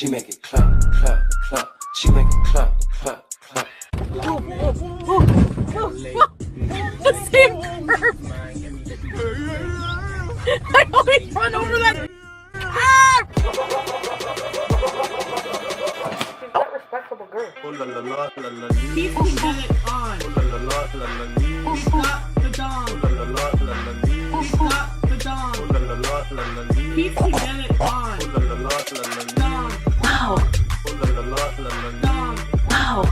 She make it clap, clap, clap. She make it clap, clap, clap. The same curve. I always run over that. She's not respectable girl. Keep the bullet on. He's got the dong. He's got the dong. Keep the bullet on. Dong. Wow. Dong. Wow.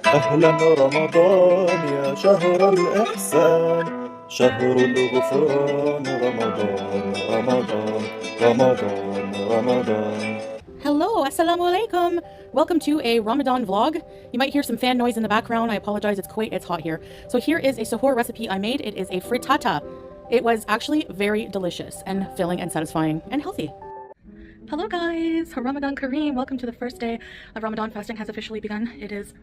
أهلا رمضان يا شهر الإحسان شهر الغفران رمضان رمضان رمضان رمضان. Hello, assalamu alaikum. Welcome to a Ramadan vlog. You might hear some fan noise in the background. I apologize, it's Kuwait, it's hot here. So here is a suhoor recipe I made. It is a frittata. It was actually very delicious and filling and satisfying and healthy. Hello guys, Ramadan Kareem. Welcome to the first day of Ramadan. Fasting has officially begun. It is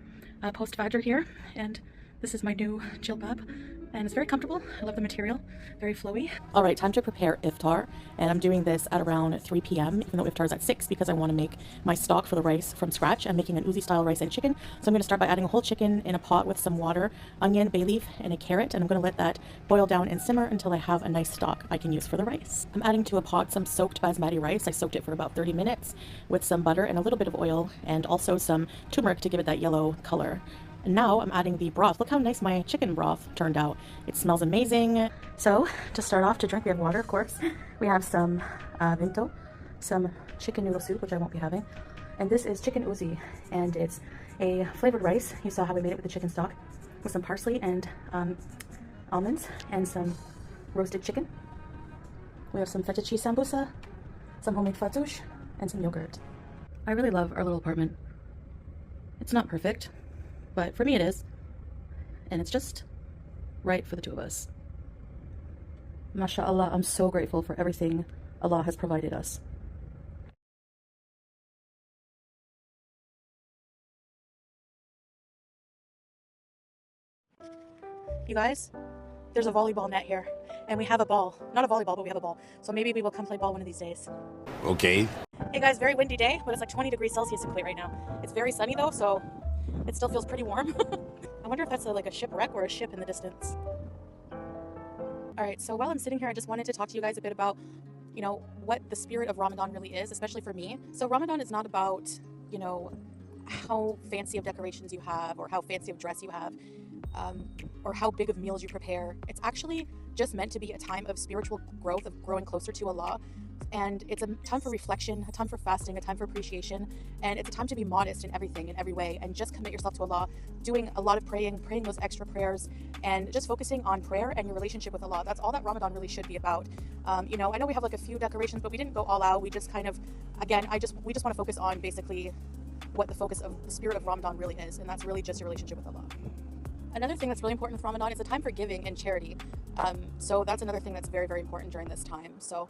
post-Fajr here, and this is my new jilbab, and it's very comfortable. I love the material, very flowy. All right, time to prepare iftar, and I'm doing this at around 3 p.m. even though iftar is at 6 because I want to make my stock for the rice from scratch. I'm making an Uzi style rice and chicken, so I'm going to start by adding a whole chicken in a pot with some water, onion, bay leaf, and a carrot, and I'm going to let that boil down and simmer until I have a nice stock I can use for the rice. I'm adding to a pot some soaked basmati rice. I soaked it for about 30 minutes with some butter and a little bit of oil, and also some turmeric to give it that yellow color. And now I'm adding the broth. Look how nice my chicken broth turned out. It smells amazing. So to start off, to drink, we have water, of course. We have some vinto, some chicken noodle soup, which I won't be having. And this is chicken uzi, and it's a flavored rice. You saw how we made it with the chicken stock, with some parsley and almonds, and some roasted chicken. We have some feta cheese sambusa, some homemade fatouche, and some yogurt. I really love our little apartment. It's not perfect, but for me it is, and it's just right for the two of us. MashaAllah, I'm so grateful for everything Allah has provided us. You guys, there's a volleyball net here, and we have a ball. Not a volleyball, but we have a ball. So maybe we will come play ball one of these days. Okay. Hey guys, very windy day, but it's like 20 degrees Celsius in Kuwait right now. It's very sunny though, so it still feels pretty warm. I wonder if that's like a shipwreck or a ship in the distance. Alright, so while I'm sitting here, I just wanted to talk to you guys a bit about, you know, what the spirit of Ramadan really is, especially for me. So Ramadan is not about, you know, how fancy of decorations you have or how fancy of dress you have, or how big of meals you prepare. It's actually just meant to be a time of spiritual growth, of growing closer to Allah. And it's a time for reflection, a time for fasting, a time for appreciation, and it's a time to be modest in everything, in every way, and just commit yourself to Allah, doing a lot of praying those extra prayers, and just focusing on prayer and your relationship with Allah. That's all that Ramadan really should be about. You know, I know we have like a few decorations, but we didn't go all out. We just kind of, again, we just want to focus on basically what the focus of the spirit of Ramadan really is, and that's really just your relationship with Allah. Another thing that's really important with Ramadan is a time for giving and charity. So that's another thing that's very, very important during this time. So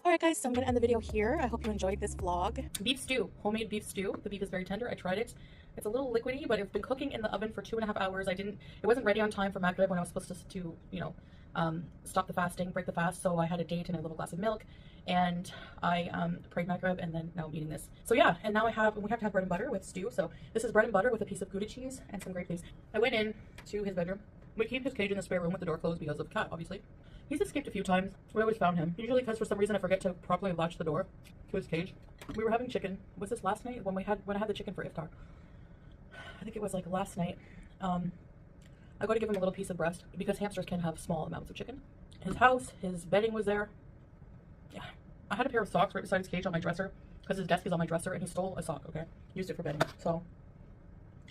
alright guys, so I'm going to end the video here. I hope you enjoyed this vlog. Beef stew, homemade beef stew. The beef is very tender. I tried it. It's a little liquidy, but it's been cooking in the oven for 2.5 hours. It wasn't ready on time for Maghrib when I was supposed to you know, stop the fasting, break the fast. So I had a date and a little glass of milk, and I prayed Maghrib, and then now I'm eating this. So yeah, and now we have to have bread and butter with stew. So this is bread and butter with a piece of Gouda cheese and some grape leaves. I went in to his bedroom. We keep his cage in the spare room with the door closed because of cat, obviously. He's escaped a few times. We always found him. Usually because for some reason I forget to properly latch the door to his cage. We were having chicken. Was this last night when I had the chicken for iftar? I think it was like last night. I got to give him a little piece of breast because hamsters can have small amounts of chicken. His house, his bedding was there. Yeah. I had a pair of socks right beside his cage on my dresser because his desk is on my dresser, and he stole a sock, okay? Used it for bedding. So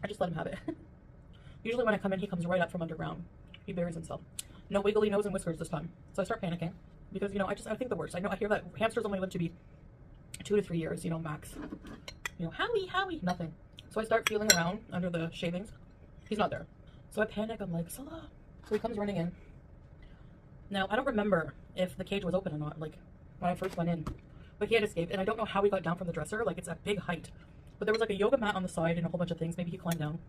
I just let him have it. Usually when I come in, he comes right up from underground. He buries himself. No wiggly nose and whiskers this time. So I start panicking because, you know, I think the worst. I hear that hamsters only live to be 2 to 3 years, you know, max. You know, Howie, nothing. So I start feeling around under the shavings. He's not there. So I panic. I'm like, Salah. So he comes running in. Now, I don't remember if the cage was open or not, like when I first went in, but he had escaped, and I don't know how he got down from the dresser. Like, it's a big height. But there was like a yoga mat on the side and a whole bunch of things. Maybe he climbed down.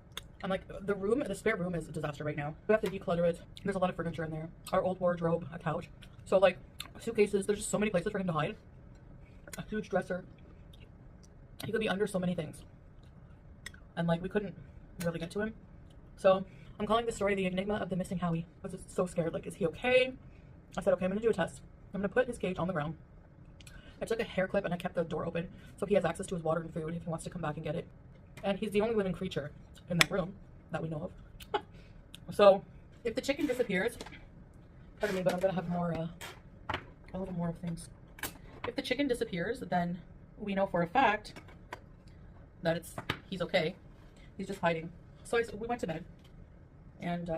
I'm like, the spare room is a disaster right now. We have to declutter it. There's a lot of furniture in there. Our old wardrobe, a couch. So like suitcases, there's just so many places for him to hide. A huge dresser. He could be under so many things. And like we couldn't really get to him. So I'm calling this story the enigma of the missing Howie. I was just so scared. Like, is he okay? I said, okay, I'm gonna do a test. I'm gonna put his cage on the ground. I took a hair clip and I kept the door open so he has access to his water and food if he wants to come back and get it. And he's the only living creature in that room that we know of. So if the chicken disappears, pardon me, but I'm gonna have more, a little more of things. If the chicken disappears, then we know for a fact that he's okay. He's just hiding. So we went to bed, and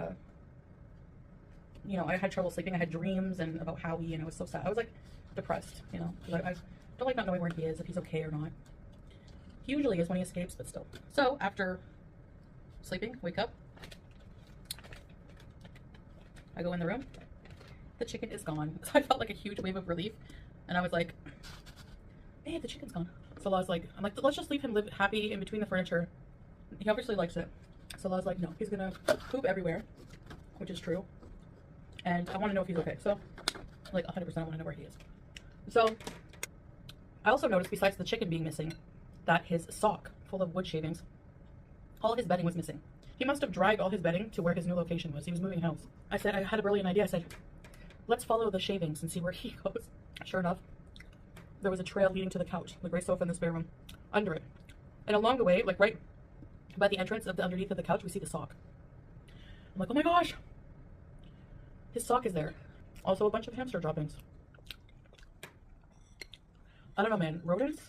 you know, I had trouble sleeping. I had dreams and about Howie, and I was so sad. I was like depressed, you know, because I don't like not knowing where he is, if he's okay or not. He usually is when he escapes, but still. So after sleeping, wake up, I go in the room. The chicken is gone. So I felt like a huge wave of relief, and I was like, hey, the chicken's gone. So I was like, let's just leave him live happy in between the furniture. He obviously likes it. So I was like, no, he's gonna poop everywhere, which is true. And I want to know if he's okay. So, like 100% I want to know where he is. So, I also noticed, besides the chicken being missing, that his sock full of wood shavings, all his bedding was missing. He must have dragged all his bedding to where his new location was. He was moving house. I said, I had a brilliant idea. I said, let's follow the shavings and see where he goes. Sure enough, there was a trail leading to the couch, the gray sofa in the spare room, under it. And along the way, like right by the entrance of the underneath of the couch, we see the sock. I'm like, oh my gosh, his sock is there. Also a bunch of hamster droppings. I don't know, man. Rodents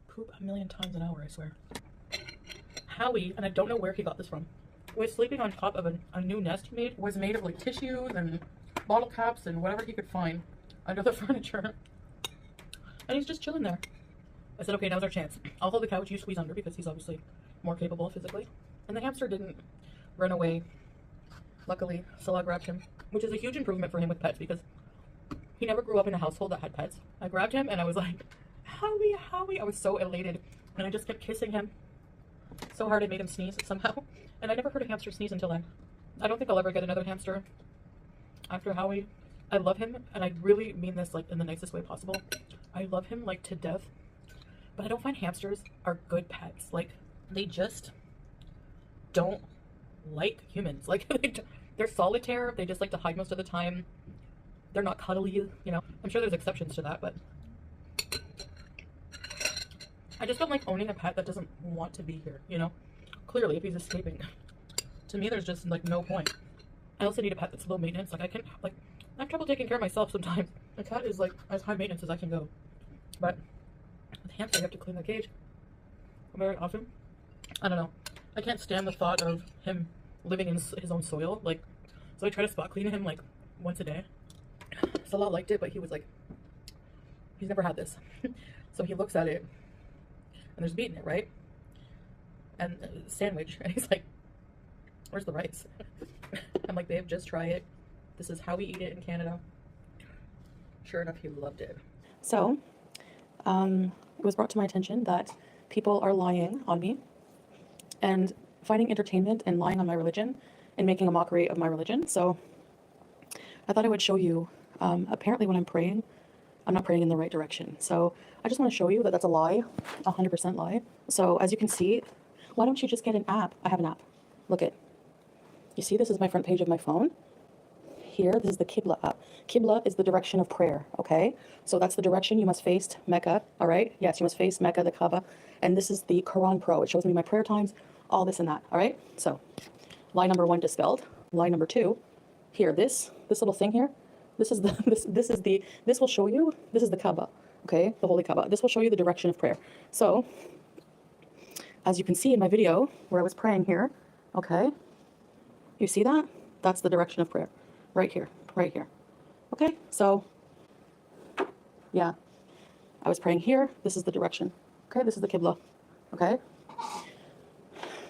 poop a million times an hour, I swear. Howie, and I don't know where he got this from, was sleeping on top of a new nest he made. Was made of like tissues and bottle caps and whatever he could find under the furniture. And he's just chilling there. I said, okay, now's our chance. I'll hold the couch, you squeeze under, because he's obviously more capable physically. And the hamster didn't run away. Luckily, Salah grabbed him, which is a huge improvement for him with pets, because he never grew up in a household that had pets. I grabbed him and I was like, Howie, Howie. I was so elated. And I just kept kissing him so hard I made him sneeze somehow. And I never heard a hamster sneeze until then. I don't think I'll ever get another hamster after Howie. I love him, and I really mean this like in the nicest way possible. I love him like to death. But I don't find hamsters are good pets. Like, they just don't like humans. Like, they're solitaire. They just like to hide most of the time. They're not cuddly, you know. I'm sure there's exceptions to that, but I just don't like owning a pet that doesn't want to be here, you know. Clearly, if he's escaping, to me, there's just like no point. I also need a pet that's low maintenance. Like, I have trouble taking care of myself sometimes. A cat is like as high maintenance as I can go, but with hamster, you have to clean the cage very often. I don't know. I can't stand the thought of him living in his own soil. Like, so I try to spot clean him like once a day. Salah liked it, but he was like, he's never had this. So he looks at it, and there's meat in it, right? And sandwich, and he's like, where's the rice? I'm like, babe, just try it. This is how we eat it in Canada. Sure enough, he loved it. So, it was brought to my attention that people are lying on me and finding entertainment in lying on my religion and making a mockery of my religion. So I thought I would show you, apparently when I'm praying, I'm not praying in the right direction. So I just want to show you that that's a lie, 100% lie. So as you can see, why don't you just get an app? I have an app. Look it. You see, this is my front page of my phone. Here, this is the Qibla app. Qibla is the direction of prayer, okay? So that's the direction you must face Mecca, all right? Yes, you must face Mecca, the Kaaba. And this is the Quran Pro. It shows me my prayer times, all this and that, all right? So lie number 1 dispelled. Lie number 2, here, this little thing here, this will show you, this is the Kaaba, okay? The Holy Kaaba. This will show you the direction of prayer. So as you can see in my video where I was praying here, okay? You see that? That's the direction of prayer. Right here, right here. Okay, so yeah, I was praying here. This is the direction. Okay, this is the Qibla. Okay.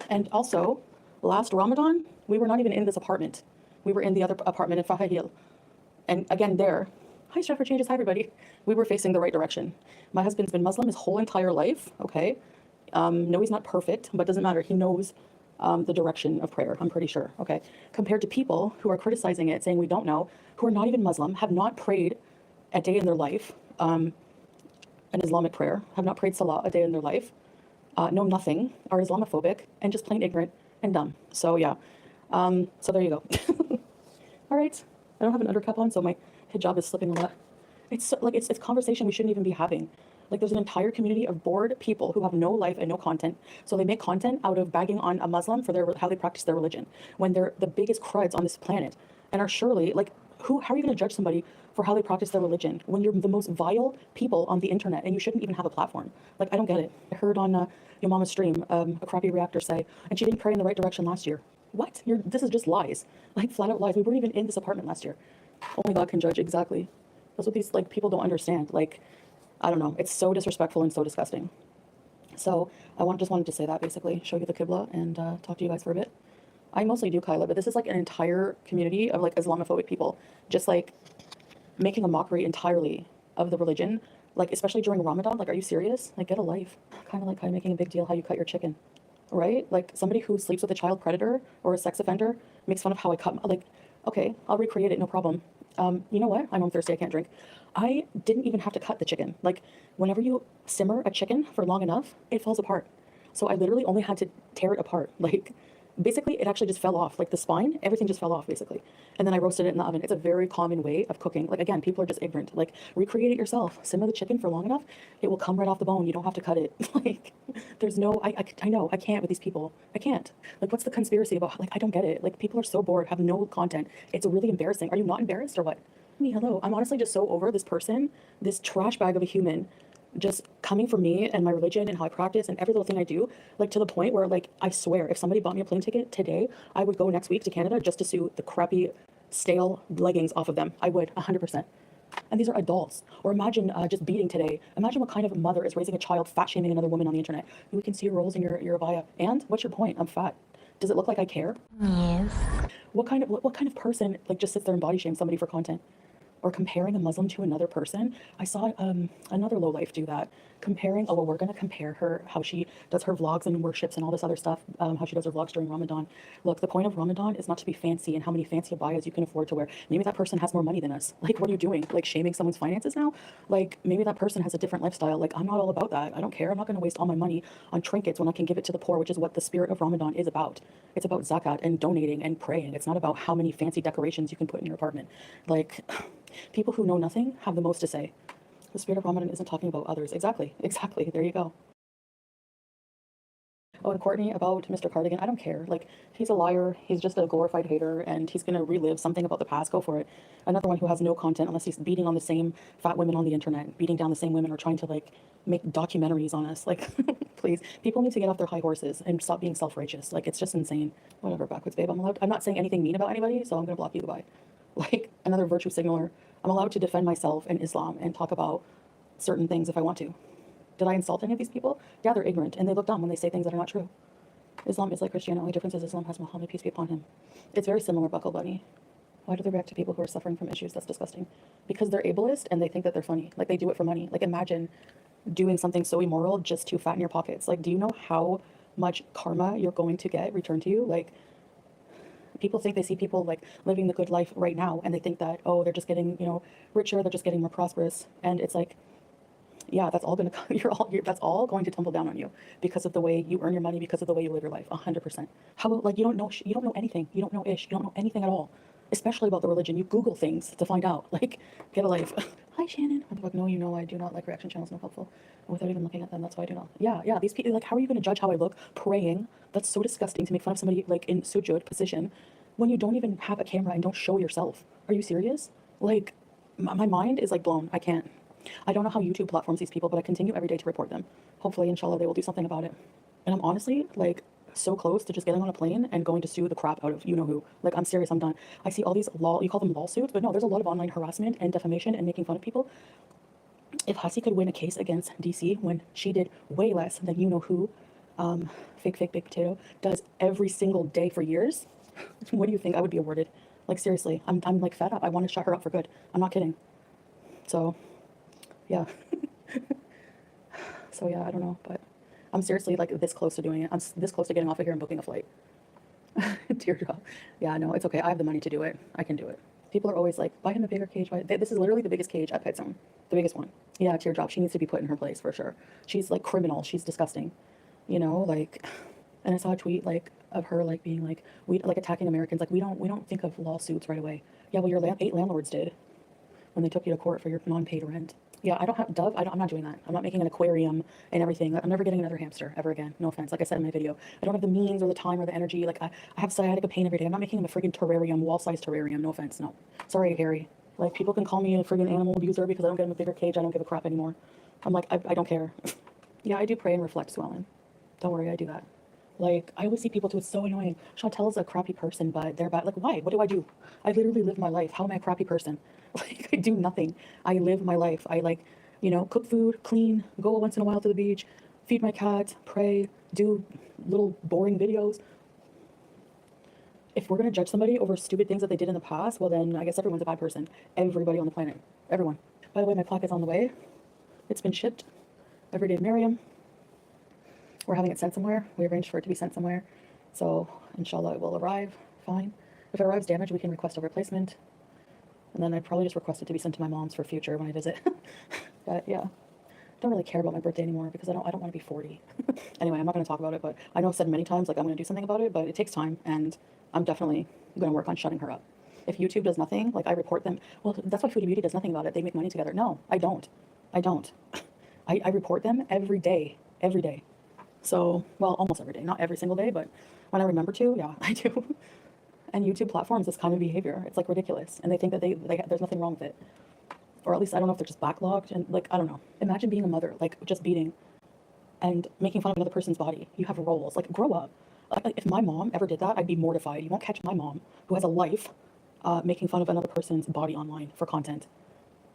And also, last Ramadan, we were not even in this apartment. We were in the other apartment in Fahahil. And again, there, hi, Chef for Changes, hi, everybody. We were facing the right direction. My husband's been Muslim his whole entire life, okay? No, he's not perfect, but doesn't matter. He knows the direction of prayer, I'm pretty sure, okay? Compared to people who are criticizing it, saying we don't know, who are not even Muslim, have not prayed a day in their life, an Islamic prayer, have not prayed Salah a day in their life, know nothing, are Islamophobic, and just plain ignorant and dumb. So yeah, so there you go. All right, I don't have an undercup on, so my hijab is slipping a lot. It's like, it's conversation we shouldn't even be having. Like, there's an entire community of bored people who have no life and no content. So they make content out of bagging on a Muslim for how they practice their religion, when they're the biggest cruds on this planet, and are surely, like, how are you going to judge somebody for how they practice their religion when you're the most vile people on the internet and you shouldn't even have a platform? Like, I don't get it. I heard on your mama's stream a crappy reactor say, and she didn't pray in the right direction last year. What? This is just lies. Like, flat out lies. We weren't even in this apartment last year. Only God can judge. Exactly. That's what these, like, people don't understand. Like, I don't know. It's so disrespectful and so disgusting. So I just wanted to say that, basically, show you the Qibla and talk to you guys for a bit. I mostly do Kyla, but this is like an entire community of like Islamophobic people, just like making a mockery entirely of the religion, like especially during Ramadan. Like, are you serious? Like, get a life. Kind of making a big deal how you cut your chicken, right? Like, somebody who sleeps with a child predator or a sex offender makes fun of how I cut. Like, okay, I'll recreate it, no problem. You know what? I'm thirsty. I can't drink. I didn't even have to cut the chicken. Like, whenever you simmer a chicken for long enough, it falls apart. So I literally only had to tear it apart. Like, basically, it actually just fell off. Like, the spine, everything just fell off, basically. And then I roasted it in the oven. It's a very common way of cooking. Like, again, people are just ignorant. Like, recreate it yourself. Simmer the chicken for long enough, it will come right off the bone. You don't have to cut it. Like, there's no, I know, I can't with these people. I can't. Like, what's the conspiracy about? Like, I don't get it. Like, people are so bored, have no content. It's really embarrassing. Are you not embarrassed or what? I mean, hello. I'm honestly just so over this person, this trash bag of a human, just coming for me and my religion and how I practice and every little thing I do, like, to the point where, like, I swear, if somebody bought me a plane ticket today, I would go next week to Canada just to sue the crappy, stale leggings off of them. I would, 100%. And these are adults. Or imagine just beating today. Imagine what kind of mother is raising a child, fat-shaming another woman on the internet. We can see your rolls in your abaya. And what's your point? I'm fat. Does it look like I care? Yes. What kind of person, like, just sits there and body shames somebody for content? Or comparing a Muslim to another person. I saw another lowlife do that. Comparing, oh, well, we're going to compare her, how she does her vlogs and worships and all this other stuff, how she does her vlogs during Ramadan. Look, the point of Ramadan is not to be fancy and how many fancy abayas you can afford to wear. Maybe that person has more money than us. Like, what are you doing? Like, shaming someone's finances now? Like, maybe that person has a different lifestyle. Like, I'm not all about that. I don't care. I'm not going to waste all my money on trinkets when I can give it to the poor, which is what the spirit of Ramadan is about. It's about zakat and donating and praying. It's not about how many fancy decorations you can put in your apartment. Like, people who know nothing have the most to say. The spirit of Ramadan isn't talking about others. Exactly. There you go. Oh, and Courtney, about Mr. Cardigan, I don't care. Like, he's a liar. He's just a glorified hater, and he's going to relive something about the past. Go for it. Another one who has no content unless he's beating on the same fat women on the internet, beating down the same women, or trying to, like, make documentaries on us. Like, please. People need to get off their high horses and stop being self-righteous. Like, it's just insane. Whatever, backwards, babe. I'm not saying anything mean about anybody, so I'm going to block you. Goodbye. Like, another virtue signaler. I'm allowed to defend myself in Islam and talk about certain things if I want to. Did I insult any of these people? Yeah, they're ignorant, and they look dumb when they say things that are not true. Islam is like Christianity. The only difference is Islam has Muhammad, peace be upon him. It's very similar, Buckle Bunny. Why do they react to people who are suffering from issues? That's disgusting. Because they're ableist, and they think that they're funny. Like, they do it for money. Like, imagine doing something so immoral just to fatten your pockets. Like, do you know how much karma you're going to get returned to you? Like, people think they see people, like, living the good life right now, and they think that, oh, they're just getting, you know, richer, they're just getting more prosperous. And it's like, yeah, that's all going to, that's all going to tumble down on you because of the way you earn your money, because of the way you live your life, 100%. How about, like, you don't know anything. You don't know ish. You don't know anything at all, especially about the religion. You Google things to find out. Like, get a life. Hi, Shannon. What the fuck? No, you know, I do not like reaction channels, not helpful. Without even looking at them, that's why I do not. Yeah, these people, like, how are you going to judge how I look praying? That's so disgusting, to make fun of somebody, like, in sujud position when you don't even have a camera and don't show yourself. Are you serious? Like, my mind is, like, blown. I can't. I don't know how YouTube platforms these people, but I continue every day to report them. Hopefully, inshallah, they will do something about it. And I'm honestly, like, so close to just getting on a plane and going to sue the crap out of you-know-who. Like, I'm serious, I'm done. I see all these you call them lawsuits, but no, there's a lot of online harassment and defamation and making fun of people. If Hasi could win a case against DC when she did way less than you-know-who, fake big potato, does every single day for years, what do you think I would be awarded? Like, seriously, I'm like, fed up. I want to shut her up for good. I'm not kidding. So, yeah. So, yeah, I don't know, but I'm seriously like this close to doing it. I'm this close to getting off of here and booking a flight. Teardrop. Yeah, no, it's okay. I have the money to do it. I can do it. People are always like, buy him a bigger cage. This is literally the biggest cage at Pet Zone. The biggest one. Yeah, Teardrop. She needs to be put in her place for sure. She's like criminal. She's disgusting. You know, like, and I saw a tweet like of her like being like, we like attacking Americans. Like we don't think of lawsuits right away. Yeah, well, your 8 landlords did when they took you to court for your non-paid rent. Yeah, I don't have Dove. I'm not doing that. I'm not making an aquarium and everything. I'm never getting another hamster ever again. No offense. Like I said in my video, I don't have the means or the time or the energy. Like I have sciatica pain every day. I'm not making him a friggin' terrarium, wall-sized terrarium. No offense. No. Sorry, Harry. Like people can call me a friggin' animal abuser because I don't get him a bigger cage. I don't give a crap anymore. I'm like, I don't care. Yeah, I do pray and reflect, Swellen. Don't worry, I do that. Like, I always see people too, it's so annoying. Chantel's a crappy person, but they're bad. Like, why? What do I do? I literally live my life. How am I a crappy person? Like, I do nothing. I live my life. I, like, you know, cook food, clean, go once in a while to the beach, feed my cat, pray, do little boring videos. If we're going to judge somebody over stupid things that they did in the past, well, then I guess everyone's a bad person. Everybody on the planet. Everyone. By the way, my plaque is on the way. It's been shipped. Everyday Miriam. We're having it sent somewhere. We arranged for it to be sent somewhere. So, inshallah, it will arrive fine. If it arrives damaged, we can request a replacement. And then I'd probably just request it to be sent to my mom's for future when I visit. But yeah, don't really care about my birthday anymore because I don't want to be 40. Anyway, I'm not going to talk about it, but I know I've said many times, like, I'm going to do something about it, but it takes time, and I'm definitely going to work on shutting her up. If YouTube does nothing, like, I report them. Well, that's why Foodie Beauty does nothing about it. They make money together. No, I don't. I report them every day. Every day. So, well, almost every day, not every single day, but when I remember to, yeah, I do. And YouTube platforms this kind of behavior. It's like ridiculous. And they think that there's nothing wrong with it. Or at least I don't know if they're just backlogged and like, I don't know. Imagine being a mother, like just beating and making fun of another person's body. You have roles, like grow up. Like if my mom ever did that, I'd be mortified. You won't catch my mom, who has a life, making fun of another person's body online for content.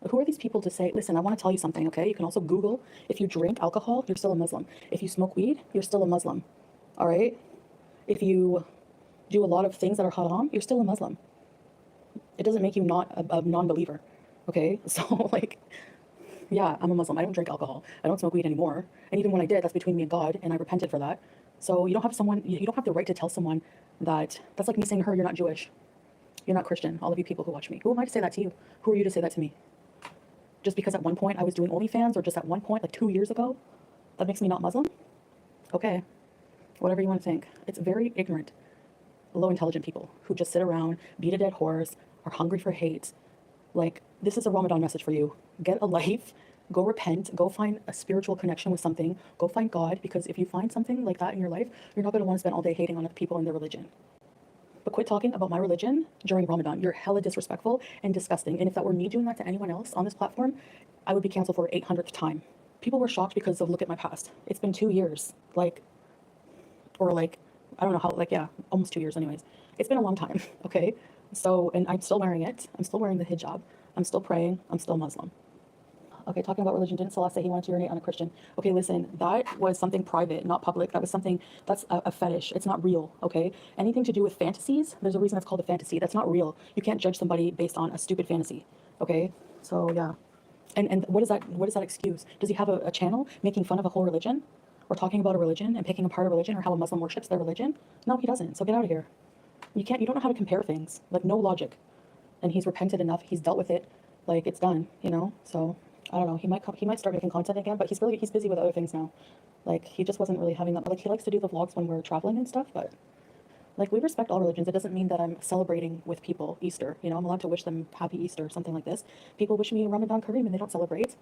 Who are these people to say, listen, I want to tell you something, okay? You can also Google, if you drink alcohol, you're still a Muslim. If you smoke weed, you're still a Muslim, all right? If you do a lot of things that are haram, you're still a Muslim. It doesn't make you not a non-believer, okay? So, like, yeah, I'm a Muslim. I don't drink alcohol. I don't smoke weed anymore. And even when I did, that's between me and God, and I repented for that. So you don't have the right to tell someone that's like me saying to her, you're not Jewish. You're not Christian, all of you people who watch me. Who am I to say that to you? Who are you to say that to me? Just because at one point I was doing OnlyFans, or just at one point, like 2 years ago, that makes me not Muslim? Okay, whatever you want to think. It's very ignorant, low intelligent people who just sit around, beat a dead horse, are hungry for hate. Like, this is a Ramadan message for you. Get a life, go repent, go find a spiritual connection with something, go find God, because if you find something like that in your life, you're not going to want to spend all day hating on other people and their religion. But quit talking about my religion during Ramadan. You're hella disrespectful and disgusting. And if that were me doing that to anyone else on this platform, I would be canceled for 800th time. People were shocked because of look at my past. It's been 2 years, I don't know how, yeah, almost 2 years anyways. It's been a long time, okay? So, and I'm still wearing it. I'm still wearing the hijab. I'm still praying. I'm still Muslim. Okay, talking about religion, didn't Salah say he wanted to urinate on a Christian? Okay, listen, that was something private, not public. That was something, that's a fetish. It's not real, okay? Anything to do with fantasies, there's a reason it's called a fantasy. That's not real. You can't judge somebody based on a stupid fantasy, okay? So, yeah. And what is that excuse? Does he have a channel making fun of a whole religion? Or talking about a religion and picking apart a religion, or how a Muslim worships their religion? No, he doesn't. So get out of here. You don't know how to compare things. Like, no logic. And he's repented enough. He's dealt with it. Like, it's done, you know? So, I don't know. He might start making content again, but he's busy with other things now. Like, he just wasn't really having that. Like, he likes to do the vlogs when we're traveling and stuff, but like, we respect all religions. It doesn't mean that I'm celebrating with people Easter. You know, I'm allowed to wish them happy Easter or something like this. People wish me Ramadan Kareem and they don't celebrate.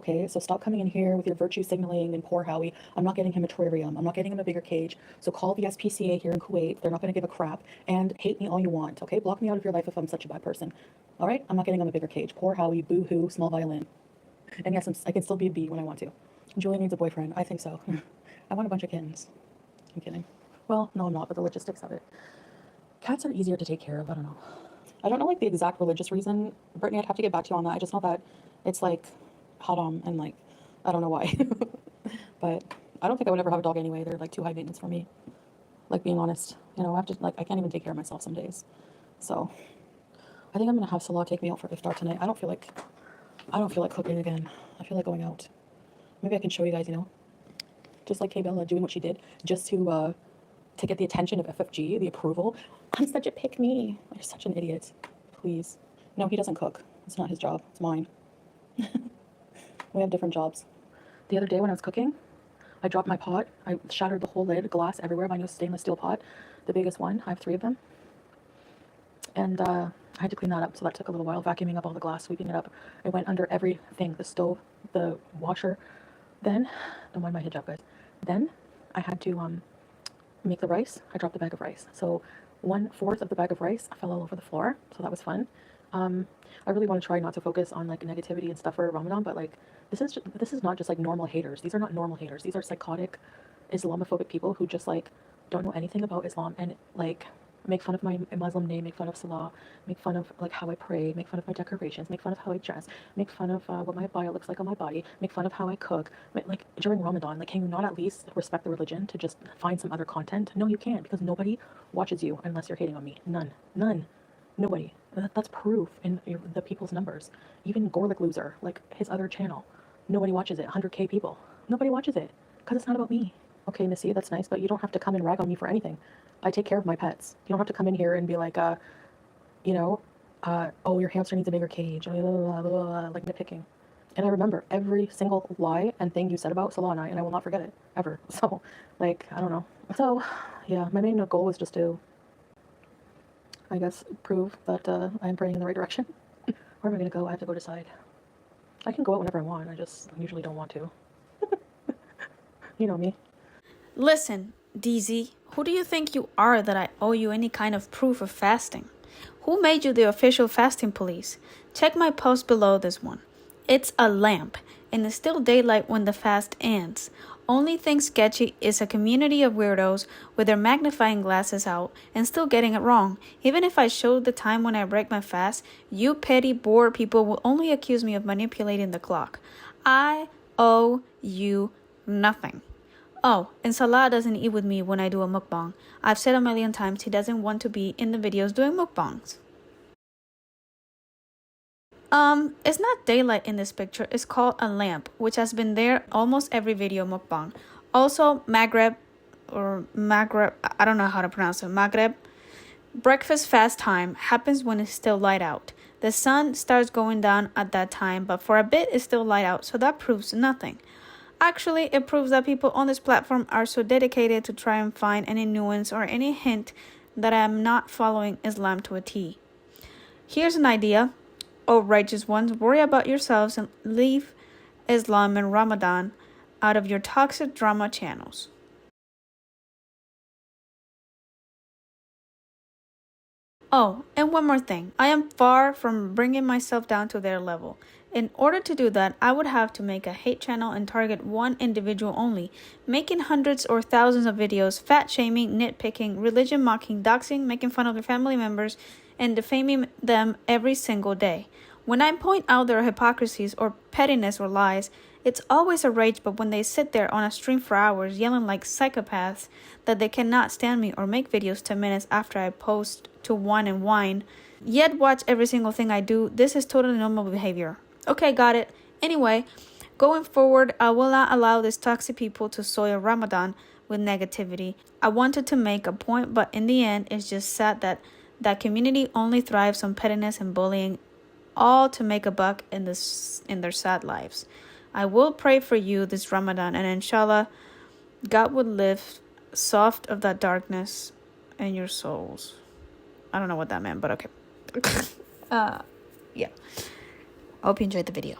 Okay, so stop coming in here with your virtue signaling and poor Howie. I'm not getting him a terrarium. I'm not getting him a bigger cage. So call the SPCA here in Kuwait. They're not going to give a crap. And hate me all you want, okay? Block me out of your life if I'm such a bad person. All right? I'm not getting him a bigger cage. Poor Howie, boo-hoo, small violin. And yes, I can still be a bee when I want to. Julie needs a boyfriend. I think so. I want a bunch of kittens. I'm kidding. Well, no, I'm not, but the logistics of it. Cats are easier to take care of. I don't know. I don't know, like, the exact religious reason. Brittany, I'd have to get back to you on that. I just know that it's, like, haram and, like, I don't know why. But I don't think I would ever have a dog anyway. They're, like, too high maintenance for me. Like, being honest. You know, I have to, like, I can't even take care of myself some days. So, I think I'm going to have Salah take me out for iftar tonight. I don't feel like cooking again. I feel like going out. Maybe I can show you guys, you know. just like K-Bella doing what she did just to get the attention of FFG, the approval. I'm such a pick-me. You're such an idiot. Please. No, he doesn't cook. It's not his job. It's mine. We have different jobs. The other day when I was cooking, I dropped my pot. I shattered the whole lid, glass everywhere, my new stainless steel pot, the biggest one. I have 3 of them. And I had to clean that up, so that took a little while, vacuuming up all the glass, sweeping it up. It went under everything, the stove, the washer. Then, don't mind my hijab, guys. Then I had to make the rice. I dropped a bag of rice. So 1/4 of the bag of rice fell all over the floor, so that was fun. I really want to try not to focus on like negativity and stuff for Ramadan, but like this is not just like normal haters. These are not normal haters. These are psychotic Islamophobic people who just like don't know anything about Islam and like make fun of my Muslim name, make fun of Salah, make fun of like how I pray, make fun of my decorations, make fun of how I dress, make fun of what my bio looks like on my body, make fun of how I cook. Like during Ramadan, like can you not at least respect the religion to just find some other content? No, you can't, because nobody watches you unless you're hating on me. None. Nobody. That's proof in the people's numbers. Even Gorlick Loser, like his other channel, nobody watches it. 100K people. Nobody watches it because it's not about me. Okay, Missy, that's nice, but you don't have to come and rag on me for anything. I take care of my pets. You don't have to come in here and be like, you know, oh, your hamster needs a bigger cage, blah, blah, blah, blah, like nitpicking. And I remember every single lie and thing you said about Salah and I will not forget it, ever. So, like, I don't know. So, yeah, my main goal was just to, I guess, prove that I am praying in the right direction. Where am I going to go? I have to go decide. I can go out whenever I want. I just usually don't want to. You know me. Listen, DZ, who do you think you are that I owe you any kind of proof of fasting? Who made you the official fasting police? Check my post below this one. It's a lamp, and it's still daylight when the fast ends. Only thing sketchy is a community of weirdos with their magnifying glasses out and still getting it wrong. Even if I showed the time when I break my fast, you petty, bored people will only accuse me of manipulating the clock. I owe you nothing. Oh, and Salah doesn't eat with me when I do a mukbang. I've said a million times he doesn't want to be in the videos doing mukbangs. It's not daylight in this picture. It's called a lamp, which has been there almost every video mukbang. Also, Maghreb, I don't know how to pronounce it. Maghreb. Breakfast fast time happens when it's still light out. The sun starts going down at that time, but for a bit it's still light out, so that proves nothing. Actually, it proves that people on this platform are so dedicated to try and find any nuance or any hint that I am not following Islam to a T. Here's an idea. Oh, righteous ones, worry about yourselves and leave Islam and Ramadan out of your toxic drama channels. Oh, and one more thing. I am far from bringing myself down to their level. In order to do that, I would have to make a hate channel and target one individual only, making hundreds or thousands of videos, fat shaming, nitpicking, religion mocking, doxing, making fun of their family members, and defaming them every single day. When I point out their hypocrisies or pettiness or lies, it's always a rage, but when they sit there on a stream for hours yelling like psychopaths that they cannot stand me or make videos 10 minutes after I post to wine and wine, yet watch every single thing I do, this is totally normal behavior. Okay, got it. Anyway, going forward, I will not allow these toxic people to soil Ramadan with negativity. I wanted to make a point, but in the end, it's just sad that that community only thrives on pettiness and bullying, all to make a buck in their sad lives. I will pray for you this Ramadan, and inshallah, God would lift soft of that darkness in your souls. I don't know what that meant, but okay. Yeah. I hope you enjoyed the video.